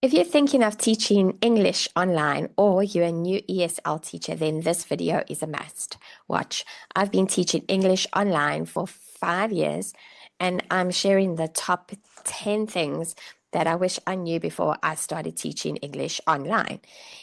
If you're thinking of teaching English online or you're a new ESL teacher, then this video is a must watch. I've been teaching English online for 5 years and I'm sharing the top 10 things that I wish I knew before I started teaching English online.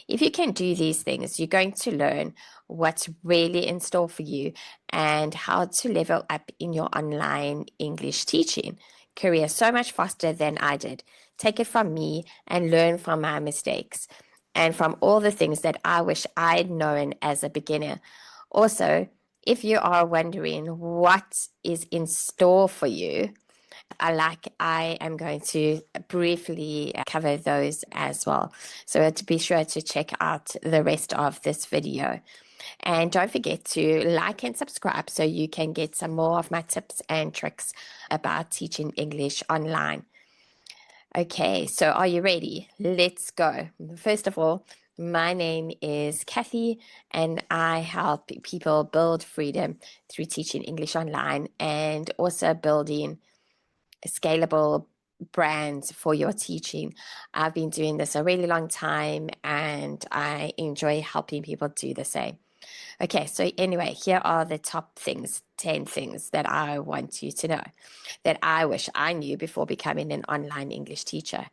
If you can do these things, you're going to learn what's really in store for you and how to level up in your online English teaching career so much faster than I did. Take it from me and learn from my mistakes and from all the things that I wish I'd known as a beginner. Also, if you are wondering what is in store for you, I am going to briefly cover those as well. So to be sure to check out the rest of this video. And don't forget to like and subscribe so you can get some more of my tips and tricks about teaching English online. Okay, so are you ready? Let's go. First of all, my name is Kathy, and I help people build freedom through teaching English online and also building scalable brands for your teaching. I've been doing this a really long time, and I enjoy helping people do the same. Okay, so anyway, here are the top things, 10 things that I want you to know that I wish I knew before becoming an online English teacher.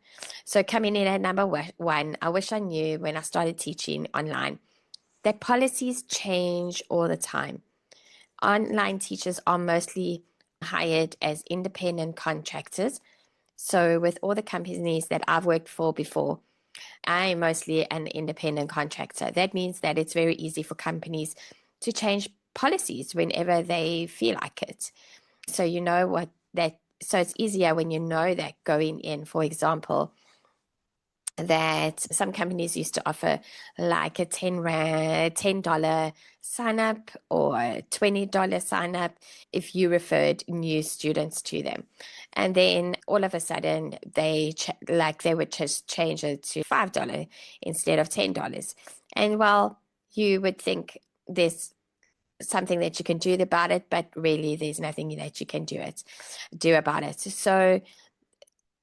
So, coming in at number one, I wish I knew when I started teaching online that policies change all the time. Online teachers are mostly hired as independent contractors. So, with all the companies that I've worked for before, I'm mostly an independent contractor. That means that it's very easy for companies to change policies whenever they feel like it. So you know what that so it's easier when you know that going in, for example, that some companies used to offer like a 10 sign up or $20 sign up if you referred new students to them. And then all of a sudden they would just change it to $5 instead of $10. And well, you would think there's something that you can do about it, but really there's nothing that you can do about it. So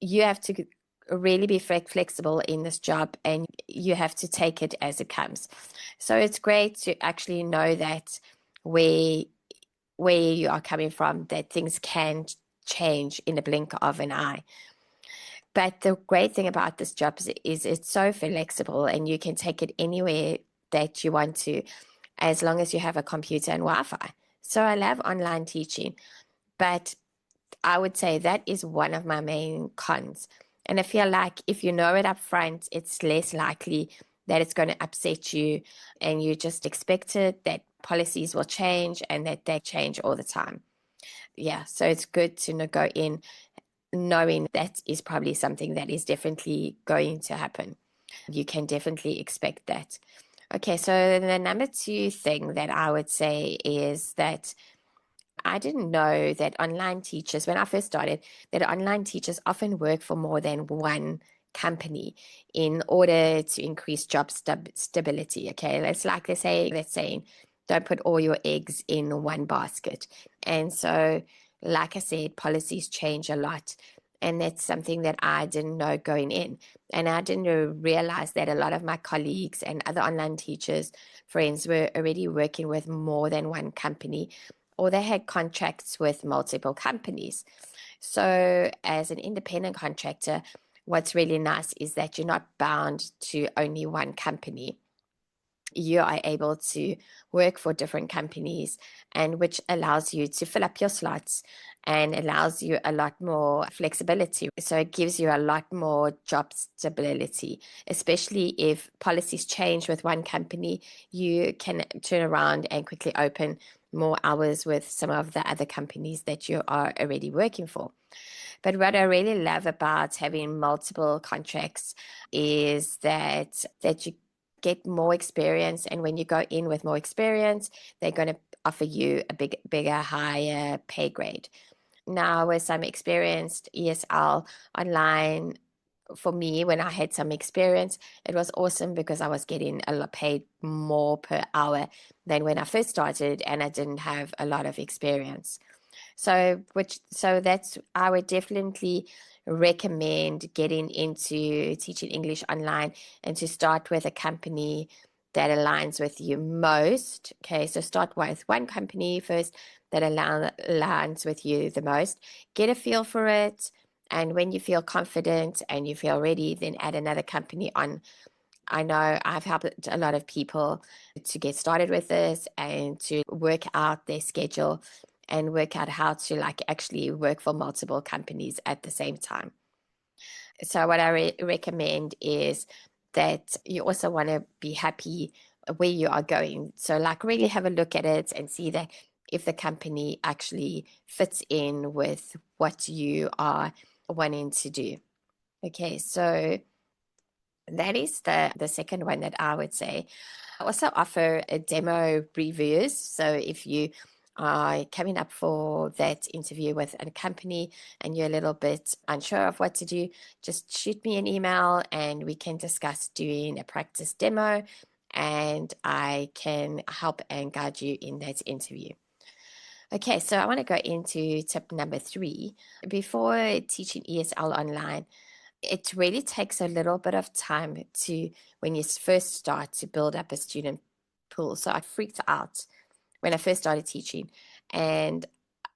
you have to really be flexible in this job and you have to take it as it comes. So it's great to actually know that where you are coming from, that things can change in the blink of an eye. But the great thing about this job is it's so flexible and you can take it anywhere that you want to, as long as you have a computer and Wi-Fi. So I love online teaching, but I would say that is one of my main cons. And I feel like if you know it up front, it's less likely that it's going to upset you and you just expect it, that policies will change and that they change all the time. Yeah, so it's good to go in knowing that is probably something that is definitely going to happen. You can definitely expect that. Okay, so the number two thing that I would say is that I didn't know that online teachers, when I first started, that online teachers often work for more than one company in order to increase job stability. Okay, it's like they're saying, don't put all your eggs in one basket. And so, like I said, policies change a lot. And that's something that I didn't know going in. And I didn't realize that a lot of my colleagues and other online teachers, friends, were already working with more than one company or they had contracts with multiple companies. So, as an independent contractor, what's really nice is that you're not bound to only one company. You are able to work for different companies, and which allows you to fill up your slots and allows you a lot more flexibility. So it gives you a lot more job stability, especially if policies change with one company, you can turn around and quickly open more hours with some of the other companies that you are already working for. But what I really love about having multiple contracts is that you get more experience, and when you go in with more experience, they're going to offer you a bigger, higher pay grade. Now, with some experienced ESL online, for me, when I had some experience, it was awesome because I was getting a lot paid more per hour than when I first started and I didn't have a lot of experience. So that's, I would definitely recommend getting into teaching English online and to start with a company that aligns with you most. Okay, so start with one company first that aligns with you the most. Get a feel for it. And when you feel confident and you feel ready, then add another company on. I know I've helped a lot of people to get started with this and to work out their schedule and work out how to like actually work for multiple companies at the same time. So what I recommend is that you also want to be happy where you are going. So like really have a look at it and see that if the company actually fits in with what you are wanting to do. Okay, so that is the second one that I would say. I also offer a demo reviews. So if you are coming up for that interview with a company and you're a little bit unsure of what to do, just shoot me an email and we can discuss doing a practice demo and I can help and guide you in that interview. Okay, so I want to go into tip number 3. Before teaching ESL online, it really takes a little bit of time to, when you first start, to build up a student pool. So I freaked out when I first started teaching, and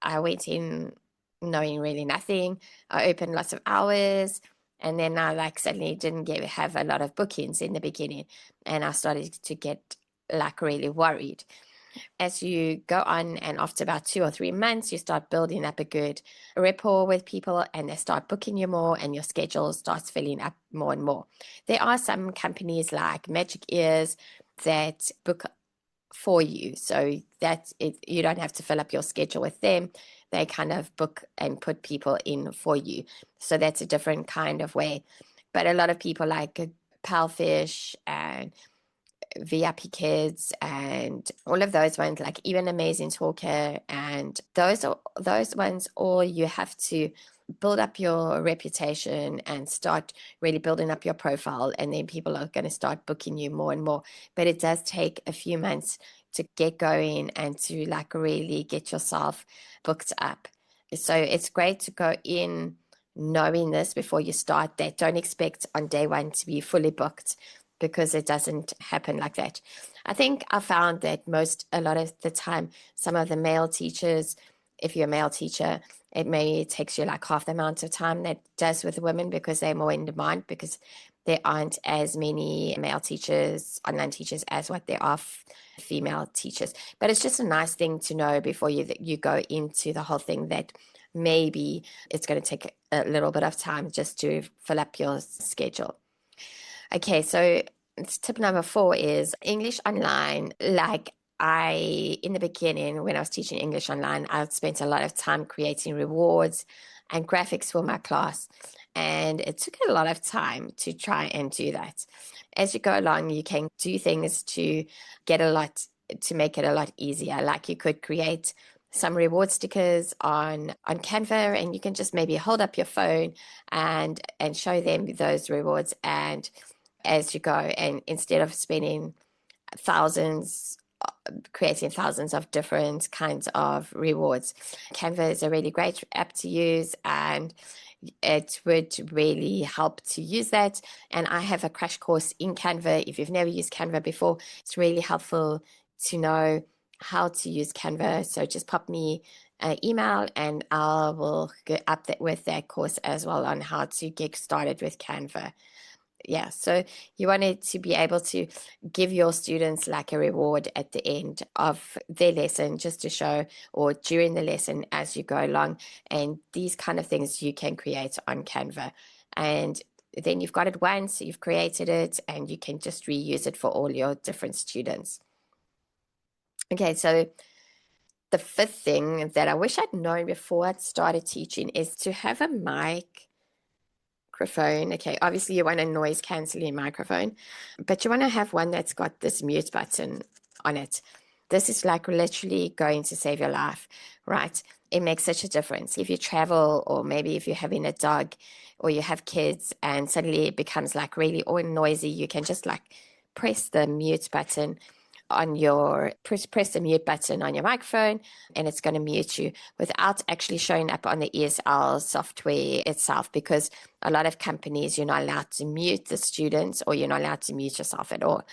I went in knowing really nothing. I opened lots of hours, and then I like suddenly didn't have a lot of bookings in the beginning, and I started to get like really worried. As you go on, and after about 2 or 3 months, you start building up a good rapport with people and they start booking you more and your schedule starts filling up more and more. There are some companies like Magic Ears that book for you, so that you don't have to fill up your schedule with them. They kind of book and put people in for you. So that's a different kind of way. But a lot of people like Palfish and VIP Kids and all of those ones, like even Amazing Talker, and those ones, all you have to build up your reputation and start really building up your profile, and then people are going to start booking you more and more. But it does take a few months to get going and to like really get yourself booked up. So it's great to go in knowing this before you start, that don't expect on day one to be fully booked, because it doesn't happen like that. I think I found that a lot of the time, some of the male teachers, if you're a male teacher, it maybe takes you like half the amount of time that does with women, because they're more in demand, because there aren't as many male teachers, online teachers, as what there are female teachers. But it's just a nice thing to know before you go into the whole thing, that maybe it's going to take a little bit of time just to fill up your schedule. Okay, so tip number 4 is English online. Like in the beginning, when I was teaching English online, I spent a lot of time creating rewards and graphics for my class. And it took a lot of time to try and do that. As you go along, you can do things to to make it a lot easier. Like you could create some reward stickers on Canva, and you can just maybe hold up your phone and show them those rewards, and as you go, and instead of spending thousands creating thousands of different kinds of rewards, Canva is a really great app to use, and it would really help to use that. And I have a crash course in Canva. If you've never used Canva before, it's really helpful to know how to use Canva. So just pop me an email and I will get up with that course as well on how to get started with Canva. Yeah, so you wanted to be able to give your students like a reward at the end of their lesson, just to show, or during the lesson as you go along. And these kind of things you can create on Canva. And then you've got it once, you've created it, and you can just reuse it for all your different students. Okay, so the 5th thing that I wish I'd known before I started teaching is to have a microphone. Okay, obviously you want a noise cancelling microphone, but you want to have one that's got this mute button on it. This is like literally going to save your life, right? It makes such a difference. If you travel, or maybe if you're having a dog or you have kids and suddenly it becomes like really all noisy, you can just like press the mute button on your press the mute button on your microphone, and it's going to mute you without actually showing up on the ESL software itself, because a lot of companies, you're not allowed to mute the students, or you're not allowed to mute yourself at all.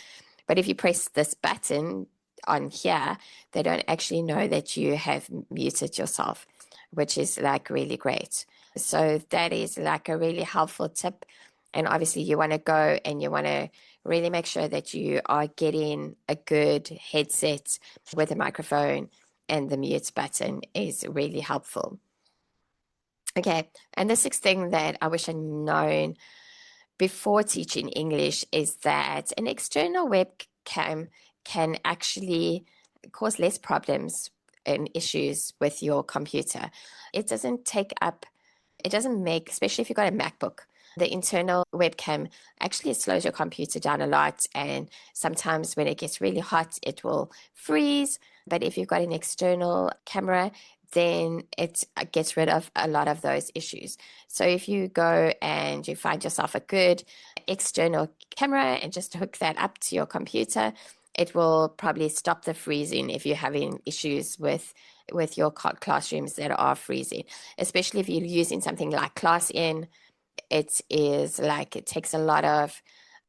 But if you press this button on here, they don't actually know that you have muted yourself, which is like really great. So that is like a really helpful tip. And obviously you want to go and you want to really make sure that you are getting a good headset with a microphone, and the mute button is really helpful. Okay, and the sixth thing that I wish I'd known before teaching English is that an external webcam can actually cause less problems and issues with your computer. It doesn't make, especially if you've got a MacBook, the internal webcam actually slows your computer down a lot. And sometimes when it gets really hot, it will freeze. But if you've got an external camera, then it gets rid of a lot of those issues. So if you go and you find yourself a good external camera and just hook that up to your computer, it will probably stop the freezing if you're having issues with your classrooms that are freezing, especially if you're using something like ClassN. It takes a lot of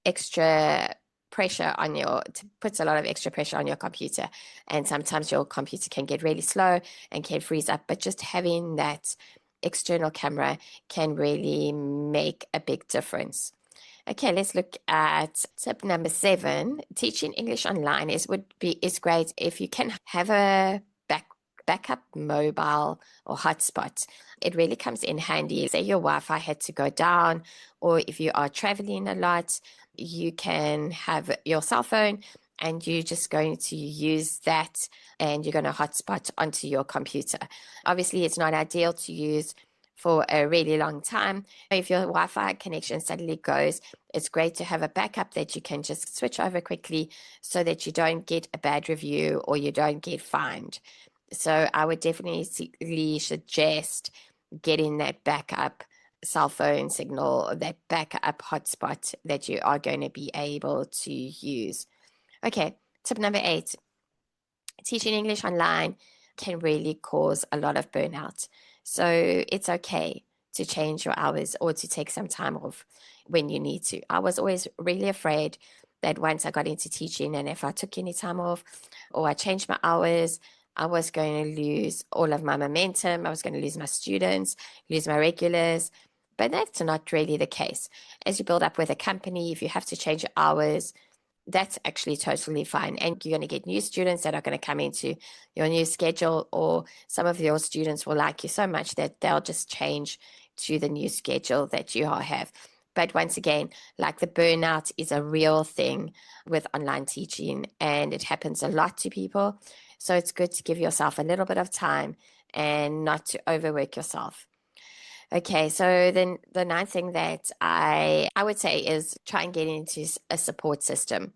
extra pressure on puts a lot of extra pressure on your computer, and sometimes your computer can get really slow and can freeze up. But just having that external camera can really make a big difference. Okay, let's look at tip number 7. Teaching English online is great if you can have a backup mobile or hotspot. It really comes in handy. Say your Wi-Fi had to go down, or if you are traveling a lot, you can have your cell phone and you're just going to use that, and you're going to hotspot onto your computer. Obviously, it's not ideal to use for a really long time. If your Wi-Fi connection suddenly goes, it's great to have a backup that you can just switch over quickly so that you don't get a bad review or you don't get fined. So I would definitely suggest getting that backup cell phone signal, that backup hotspot that you are going to be able to use. Okay, tip number 8. Teaching English online can really cause a lot of burnout. So it's okay to change your hours or to take some time off when you need to. I was always really afraid that once I got into teaching, and if I took any time off or I changed my hours, I was going to lose all of my momentum. I was going to lose my students, lose my regulars. But that's not really the case. As you build up with a company, if you have to change your hours, that's actually totally fine. And you're going to get new students that are going to come into your new schedule, or some of your students will like you so much that they'll just change to the new schedule that you all have. But once again, like, the burnout is a real thing with online teaching, and it happens a lot to people. So it's good to give yourself a little bit of time and not to overwork yourself. Okay, so then the ninth thing that I would say is try and get into a support system.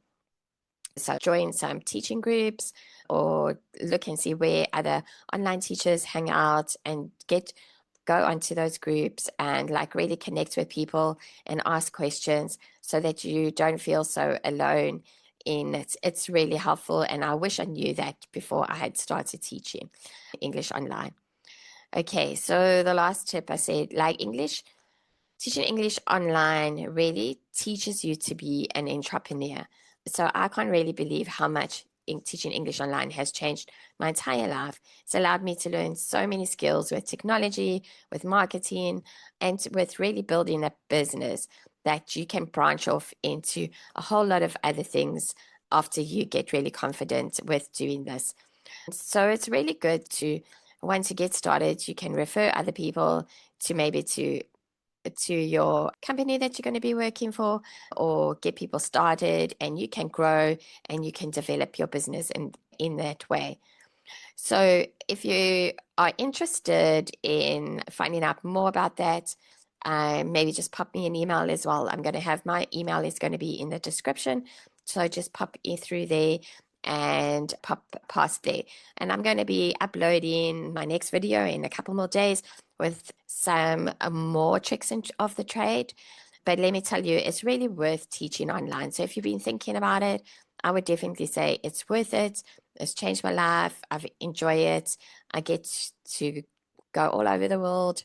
So join some teaching groups, or look and see where other online teachers hang out, and go onto those groups and like really connect with people and ask questions so that you don't feel so alone in it. It's really helpful, and I wish I knew that before I had started teaching English online. Okay, so the last tip I said, like, teaching English online really teaches you to be an entrepreneur. So I can't really believe how much teaching English online has changed my entire life. It's allowed me to learn so many skills with technology, with marketing, and with really building a business that you can branch off into a whole lot of other things after you get really confident with doing this. So it's really good to, once you get started, you can refer other people to maybe to your company that you're going to be working for, or get people started, and you can grow and you can develop your business in that way. So if you are interested in finding out more about that, maybe just pop me an email as well. I'm going to have my email is going to be in the description. So just pop in through there and pop past there. And I'm going to be uploading my next video in a couple more days with some more tricks of the trade. But let me tell you, it's really worth teaching online. So if you've been thinking about it, I would definitely say it's worth it. It's changed my life. I've enjoyed it. I get to go all over the world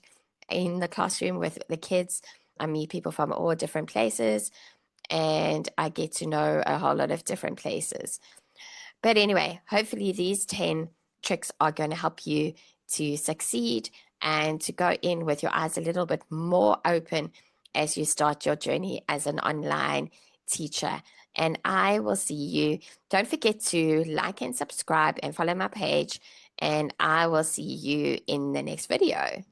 in the classroom with the kids. I meet people from all different places and I get to know a whole lot of different places. But anyway, hopefully these 10 tricks are going to help you to succeed and to go in with your eyes a little bit more open as you start your journey as an online teacher. And I will see you. Don't forget to like and subscribe and follow my page. And I will see you in the next video.